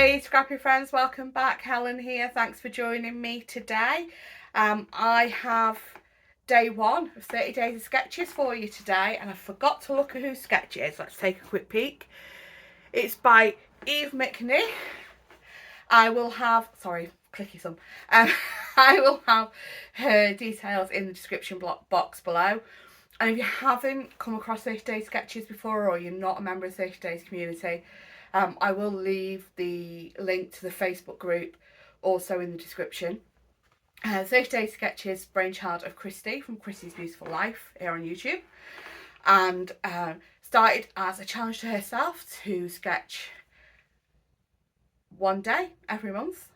Hey scrappy friends, welcome back. Helen here. Thanks for joining me today. I have day one of 30 days of sketches for you today, and I forgot to look at whose sketch it is. Let's take a quick peek. It's by Eve McNee. I will have, sorry, clicky thumb. I will have her details in the description box below. And if you haven't come across 30 Day sketches before, or you're not a member of the 30 Days community, I will leave the link to the Facebook group also in the description. 30 Day sketches, brainchild of Christy from Christy's Beautiful Life here on YouTube, and started as a challenge to herself to sketch one day every month,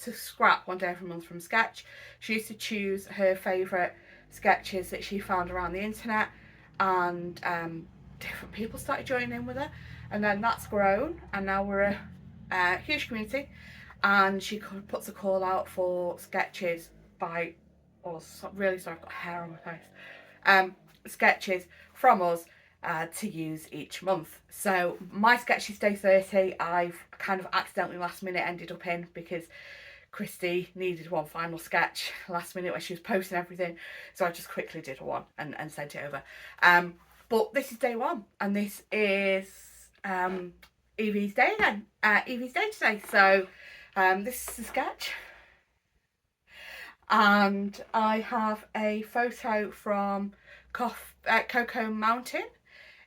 to scrap one day every month from sketch. She used to choose her favourite sketches that she found around the internet, and different people started joining in with her, and then that's grown, and now we're a huge community. And she puts a call out for sketches by, really sorry, I've got hair on my face, sketches from us to use each month. So my sketch is day 30. I've kind of accidentally last minute ended up in, because Christy needed one final sketch last minute when she was posting everything, so I just quickly did one and sent it over. But this is day one, and this is Evie's day again. Evie's day today. So this is the sketch, and I have a photo from Cocoa Mountain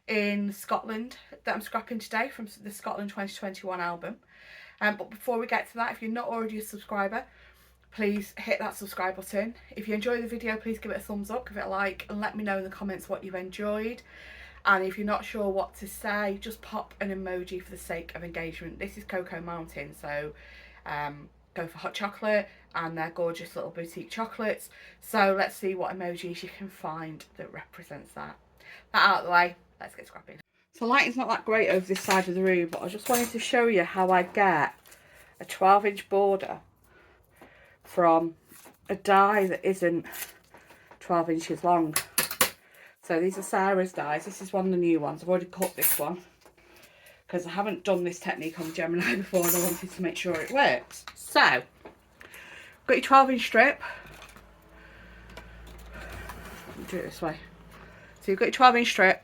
in Scotland that I'm scrapping today from the Scotland 2021 album. But before we get to that, if you're not already a subscriber, please hit that subscribe button. If you enjoy the video, please give it a thumbs up, give it a like, and let me know in the comments what you've enjoyed. And if you're not sure what to say, just pop an emoji for the sake of engagement. This is Cocoa Mountain, so go for hot chocolate, and they're gorgeous little boutique chocolates. So let's see what emojis you can find that represents that. That out of the way, let's get scrapping. So lighting's not that great over this side of the room, but I just wanted to show you how I get a 12-inch border from a die that isn't 12 inches long. So these are Sarah's dies. This is one of the new ones. I've already cut this one because I haven't done this technique on Gemini before, and I wanted to make sure it works. So, got your 12-inch strip. Do it this way. So you've got your 12-inch strip.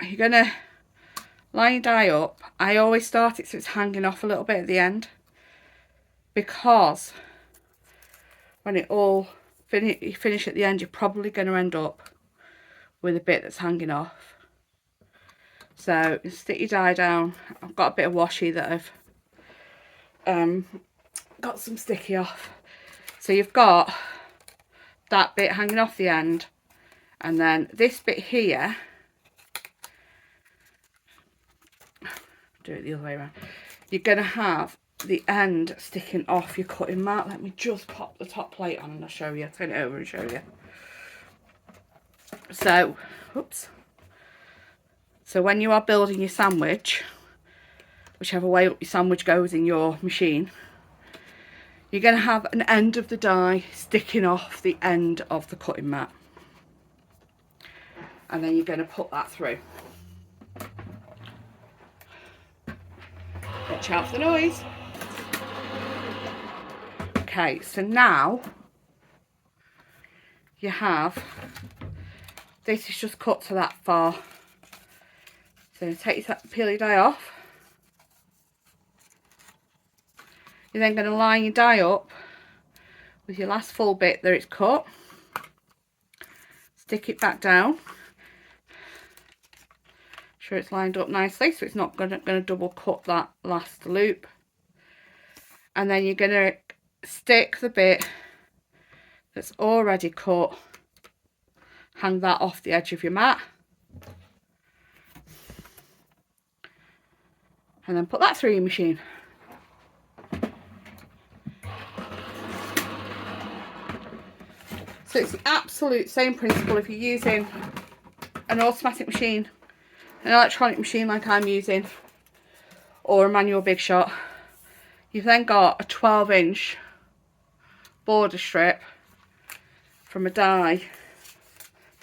You're going to line your die up. I always start it so it's hanging off a little bit at the end, because when it all finish at the end, you're probably going to end up with a bit that's hanging off. So you stick your die down. I've got a bit of washi that I've got some sticky off. So you've got that bit hanging off the end, and then this bit here, do it the other way around, you're going to have the end sticking off your cutting mat. Let me just pop the top plate on and I'll show you. Turn it over and show you. So, oops. So when you are building your sandwich, whichever way up your sandwich goes in your machine, you're going to have an end of the die sticking off the end of the cutting mat. And then you're going to put that through. Watch out for the noise. Okay, so now you have, this is just cut to that far. So peel your die off. You're then going to line your die up with your last full bit that it's cut. Stick it back down. Sure it's lined up nicely, so it's not going to double cut that last loop. And then you're going to stick the bit that's already cut, hang that off the edge of your mat, and then put that through your machine. So it's the absolute same principle if you're using an automatic machine, an electronic machine like I'm using, or a manual Big Shot. You've then got a 12-inch border strip from a die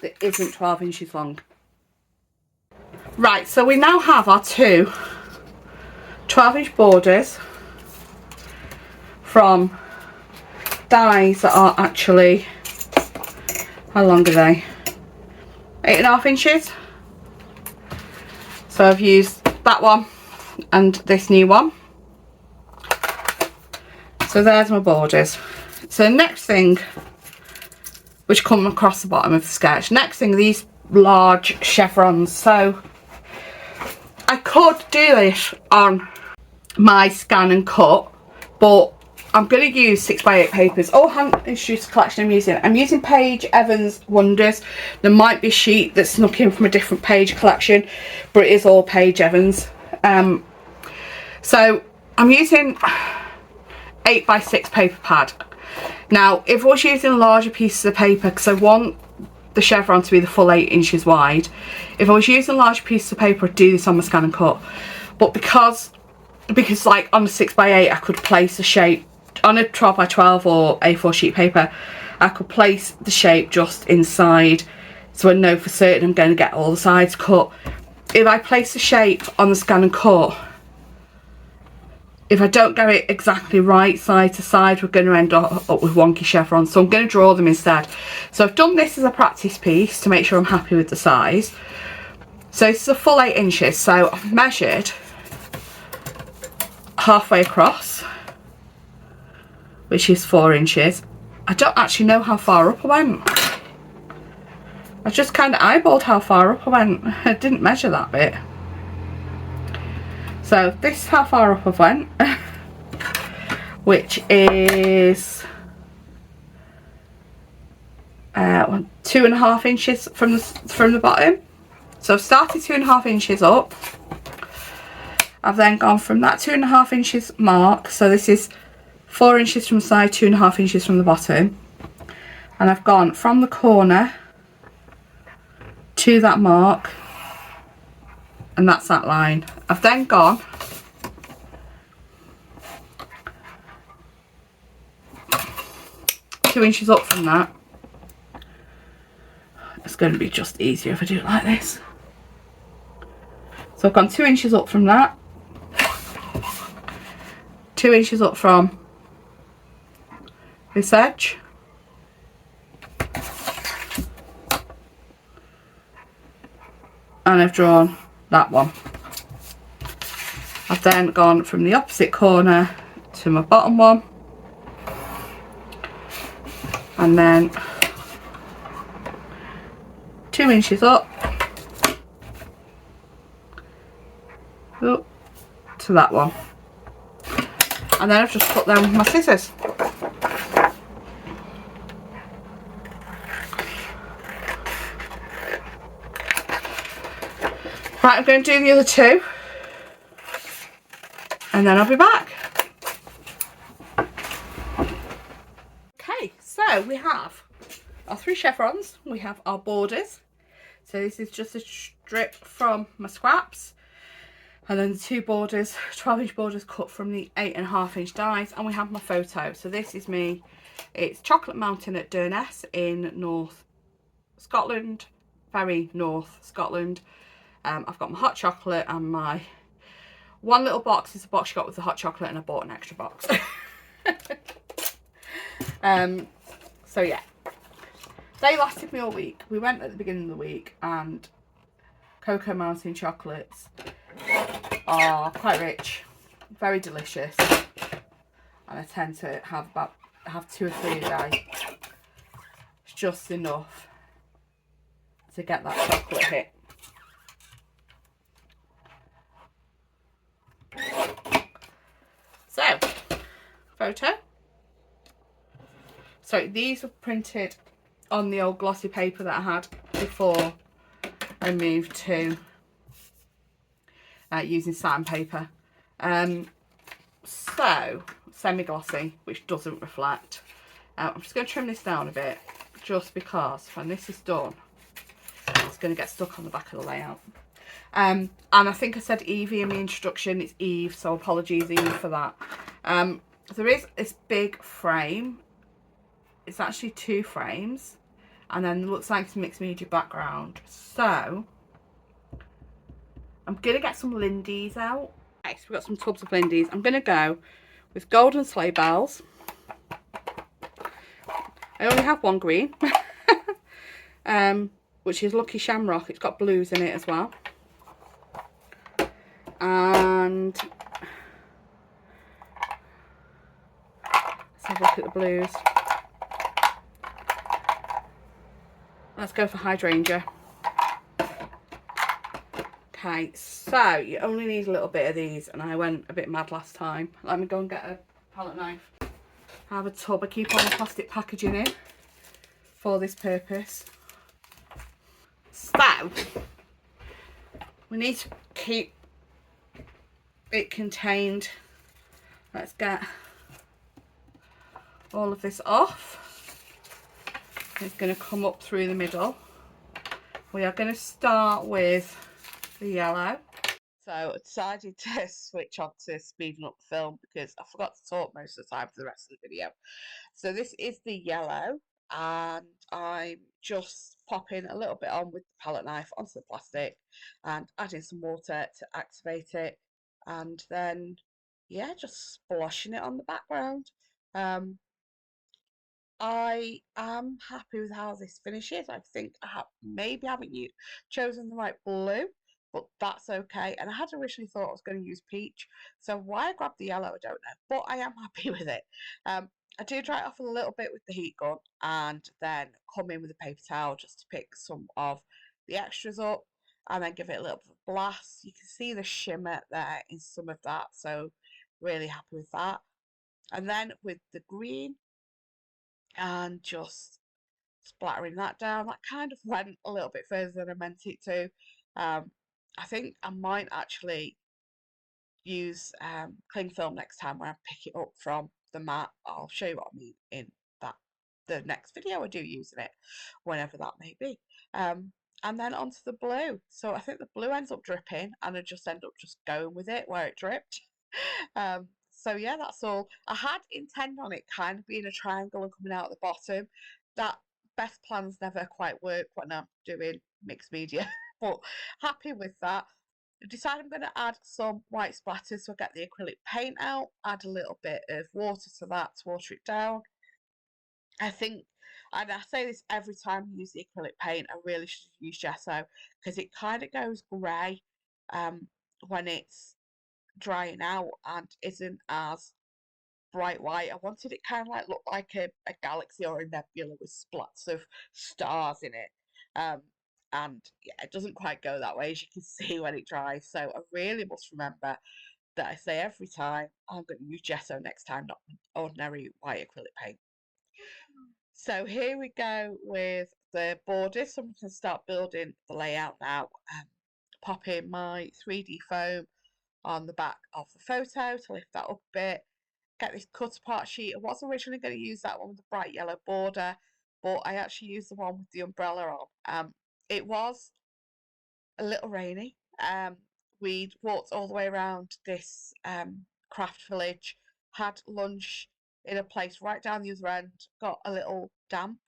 that isn't 12 inches long. Right, so we now have our two 12-inch borders from dies that are actually, how long are they? 8.5 inches. So I've used that one and this new one. So there's my borders. So the next thing, which come across the bottom of the sketch, next thing, these large chevrons. So I could do this on my scan and cut, but I'm going to use 6x8 papers. Oh, hand introduced collection I'm using Paige Evans Wonders. There might be a sheet that's snuck in from a different Paige collection, but it is all Paige Evans. So I'm using 8x6 paper pad. Now, if I was using larger pieces of paper, because I want the chevron to be the full 8 inches wide, if I was using larger pieces of paper, I'd do this on my scan and cut. But because like on a 6x8, I could place a shape on a 12x12 or A4 sheet paper. I could place the shape just inside, so I know for certain I'm going to get all the sides cut. If I place the shape on the scan and cut, if I don't get it exactly right side to side, we're going to end up with wonky chevrons. So I'm going to draw them instead. So I've done this as a practice piece to make sure I'm happy with the size. So this is a full 8 inches. So I've measured halfway across, which is 4 inches. I don't actually know how far up I went. I just kind of eyeballed how far up I went. I didn't measure that bit. So this is how far up I've went, which is 2.5 inches from the bottom. So I've started 2.5 inches up. I've then gone from that 2.5 inches mark. So this is 4 inches from the side, 2.5 inches from the bottom, and I've gone from the corner to that mark, and that's that line. I've then gone two inches up from that. It's going to be just easier if I do it like this. So I've gone 2 inches up from that, 2 inches up from this edge, and I've drawn that one. I've then gone from the opposite corner to my bottom one, and then 2 inches up to that one, and then I've just cut them with my scissors. Right, I'm going to do the other two, and then I'll be back. Okay, so we have our 3 chevrons, we have our borders. So this is just a strip from my scraps, and then the 2 borders, 12-inch borders cut from the 8.5-inch dies, and we have my photo. So this is me. It's Chocolate Mountain at Durness in North Scotland, very North Scotland. I've got my hot chocolate, and my one little box is a box you got with the hot chocolate, and I bought an extra box. So yeah, they lasted me all week. We went at the beginning of the week, and Cocoa Mountain chocolates are quite rich, very delicious, and I tend to have 2 or 3 a day. It's just enough to get that chocolate hit. So, photo. So these were printed on the old glossy paper that I had before I moved to using sandpaper. So semi-glossy, which doesn't reflect. I'm just going to trim this down a bit, just because when this is done, it's going to get stuck on the back of the layout. And I think I said Evie in the introduction. It's Eve, so apologies Eve for that. There is this big frame. It's actually 2 frames, and then it looks like it's mixed media background. So I'm gonna get some Lindy's out. Okay, so we've got some tubs of Lindy's. I'm gonna go with golden sleigh bells. I only have one green, which is Lucky Shamrock. It's got blues in it as well. And let's have a look at the blues. Let's go for hydrangea. Okay, so you only need a little bit of these, and I went a bit mad last time. Let me go and get a palette knife. I have a tub. I keep all the plastic packaging in for this purpose. So we need to keep it contained. Let's get all of this off. It's going to come up through the middle. We are going to start with the yellow. So I decided to switch on to speeding up the film because I forgot to talk most of the time for the rest of the video. So this is the yellow, and I'm just popping a little bit on with the palette knife onto the plastic and adding some water to activate it, and then yeah, just splashing it on the background. I am happy with how this finishes. I think I maybe haven't chosen the right blue, but that's okay. And I had originally thought I was going to use peach, so why I grabbed the yellow, I don't know, but I am happy with it. I do dry it off a little bit with the heat gun, and then come in with a paper towel just to pick some of the extras up, and then give it a little bit of a blast. You can see the shimmer there in some of that, so really happy with that. And then with the green, and just splattering that down. That kind of went a little bit further than I meant it to. I think I might actually use cling film next time when I pick it up from the mat. I'll show you what I mean in that the next video I do using it, whenever that may be. And then onto the blue. So I think the blue ends up dripping, and I just end up just going with it where it dripped. So yeah, that's all. I had intended on it kind of being a triangle and coming out at the bottom. That best plans never quite work when I'm doing mixed media, but happy with that. I decided I'm going to add some white splatters, so I get the acrylic paint out, add a little bit of water to that to water it down. I think, and I say this every time I use the acrylic paint, I really should use gesso because it kind of goes grey when it's drying out and isn't as bright white. I wanted it kind of like look like a galaxy or a nebula with splats of stars in it. And yeah, it doesn't quite go that way, as you can see when it dries. So I really must remember that I say every time I'm going to use gesso next time, not ordinary white acrylic paint. So here we go with the borders. So I'm going to start building the layout now. Pop in my 3D foam on the back of the photo to lift that up a bit. Get this cut apart sheet. I was originally going to use that one with the bright yellow border, but I actually used the one with the umbrella on. It was a little rainy. We walked all the way around this craft village, had lunch in a place right down the other end, got a little damp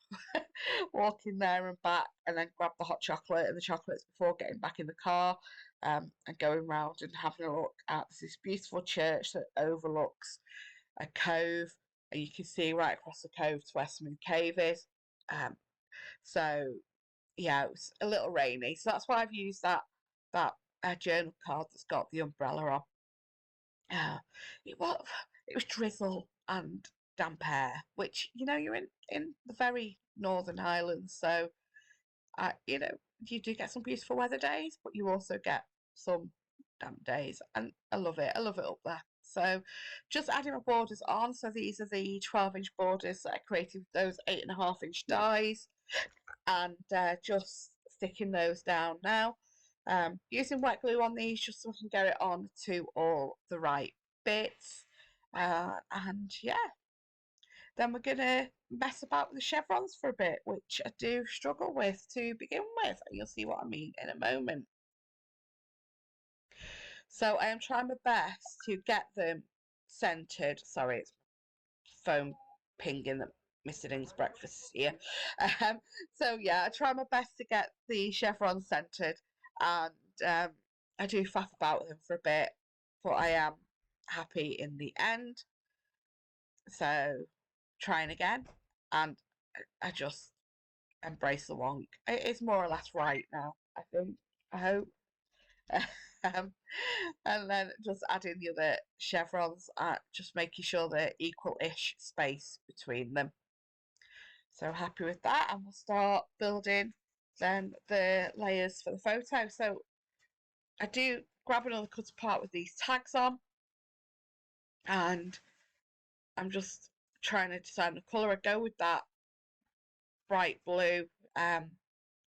walking there and back, and then grabbed the hot chocolate and the chocolates before getting back in the car, and going round and having a look at this beautiful church that overlooks a cove, and you can see right across the cove to where Smooth Cave is. So yeah, it was a little rainy, so that's why I've used that journal card that's got the umbrella on. Uh, it was it was drizzle and damp air, which you're in the very Northern Highlands, so you do get some beautiful weather days, but you also get some damp days, and I love it. I love it up there. So just adding my borders on. So these are the 12-inch borders that I created with those 8.5-inch dies, and just sticking those down now. Using wet glue on these just so I can get it on to all the right bits. And yeah, then we're going to mess about with the chevrons for a bit, which I do struggle with to begin with. You'll see what I mean in a moment. So I am trying my best to get them centered. Sorry, it's phone pinging that Mr. Ding's breakfast here. So yeah, I try my best to get the chevrons centered, and I do faff about them for a bit, but I am happy in the end. So trying again, and I just embrace the wonk. It is more or less right now, I think. I hope. um, and then just adding the other chevrons, just making sure they're equal-ish space between them. So happy with that, and we'll start building then the layers for the photo. So I do grab another cutter part with these tags on, and I'm just trying to decide the colour. I go with that bright blue,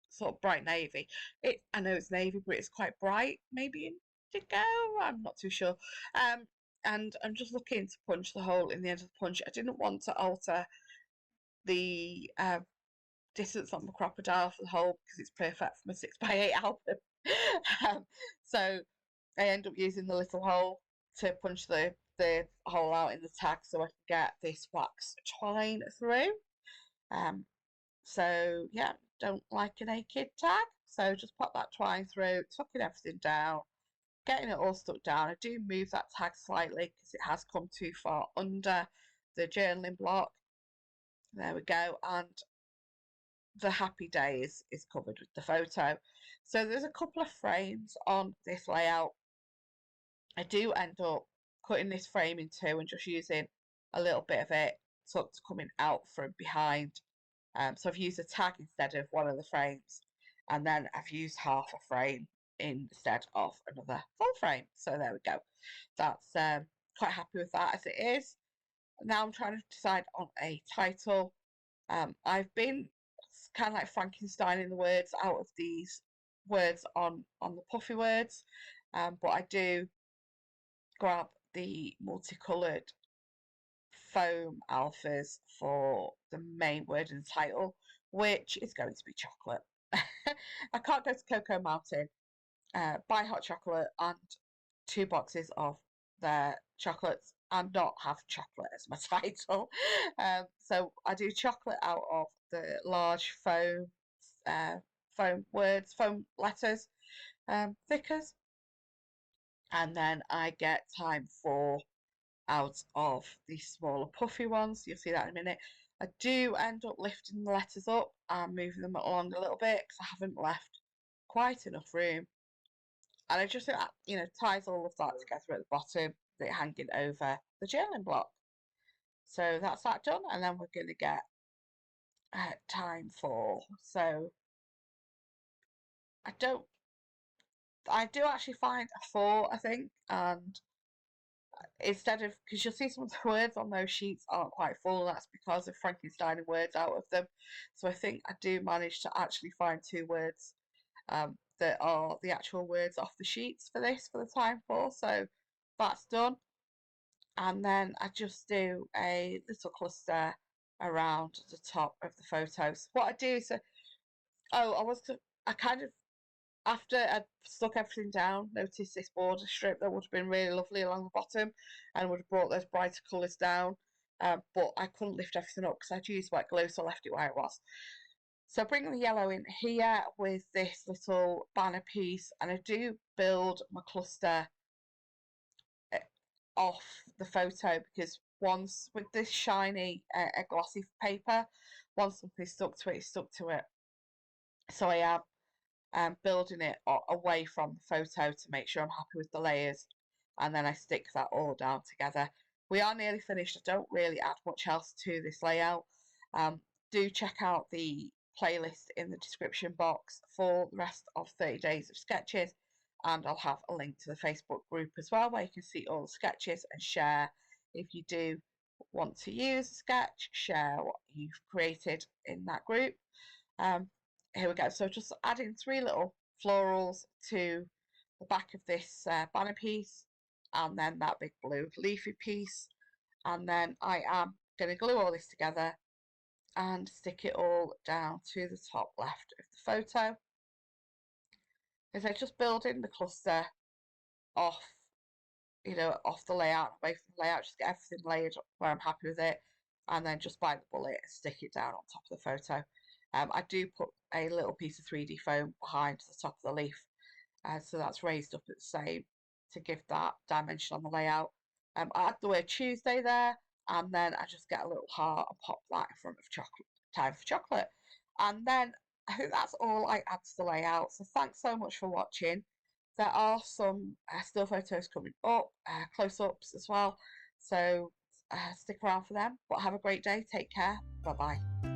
sort of bright navy. I know it's navy, but it's quite bright, maybe indigo. I'm not too sure. And I'm just looking to punch the hole in the end of the punch. I didn't want to alter the distance on the crocodile for the hole because it's perfect for my 6x8 album. um, so I end up using the little hole to punch the hole out in the tag so I can get this wax twine through. So yeah, don't like a naked tag. So just pop that twine through, tucking everything down, getting it all stuck down. I do move that tag slightly because it has come too far under the journaling block. There we go. And the happy day is covered with the photo. So there's a couple of frames on this layout. I do end up cutting this frame in two and just using a little bit of it tucked coming out from behind. So I've used a tag instead of one of the frames, and then I've used half a frame instead of another full frame. So there we go. That's quite happy with that as it is. Now I'm trying to decide on a title. I've been kind of like Frankensteining the words out of these words on the puffy words, but I do grab the multicoloured foam alphas for the main word in the title, which is going to be chocolate. I can't go to Cocoa Mountain, buy hot chocolate and 2 boxes of their chocolates and not have chocolate as my title. So I do chocolate out of the large foam words, foam letters, thickers, and then I get time for out of the smaller puffy ones. You'll see that in a minute. I do end up lifting the letters up and moving them along a little bit because I haven't left quite enough room. And I just think that, ties all of that together at the bottom, it hanging over the journaling block. So that's that done, and then we're going to get time for. So I do actually find a 4, I think, and instead of, because you'll see some of the words on those sheets aren't quite full, that's because of Frankensteining words out of them. So I think I do manage to actually find 2 words that are the actual words off the sheets for this for the time for. So that's done. And then I just do a little cluster around the top of the photos. What I do is, I kind of, after I'd stuck everything down, noticed this border strip that would have been really lovely along the bottom and would have brought those brighter colours down. But I couldn't lift everything up because I'd used wet glue, so I left it where it was. So bringing the yellow in here with this little banner piece, and I do build my cluster off the photo because once with this shiny glossy paper, once something's stuck to it, it's stuck to it. So I am building it away from the photo to make sure I'm happy with the layers, and then I stick that all down together. We are nearly finished. I don't really add much else to this layout. Do check out the playlist in the description box for the rest of 30 days of sketches, and I'll have a link to the Facebook group as well where you can see all the sketches and share. If you do want to use a sketch, share what you've created in that group. Here we go. So just adding 3 little florals to the back of this banner piece, and then that big blue leafy piece, and then I am going to glue all this together and stick it all down to the top left of the photo. As I just building the cluster off, off the layout, away from the layout, just get everything laid where I'm happy with it, and then just bite the bullet and stick it down on top of the photo. I do put a little piece of 3D foam behind the top of the leaf, so that's raised up at the same to give that dimension on the layout. I add the word Tuesday there, and then I just get a little heart and pop that in front of chocolate. Time for chocolate. And then I think that's all I add to the layout. So thanks so much for watching. There are some still photos coming up, close-ups as well. So stick around for them. But have a great day. Take care. Bye bye.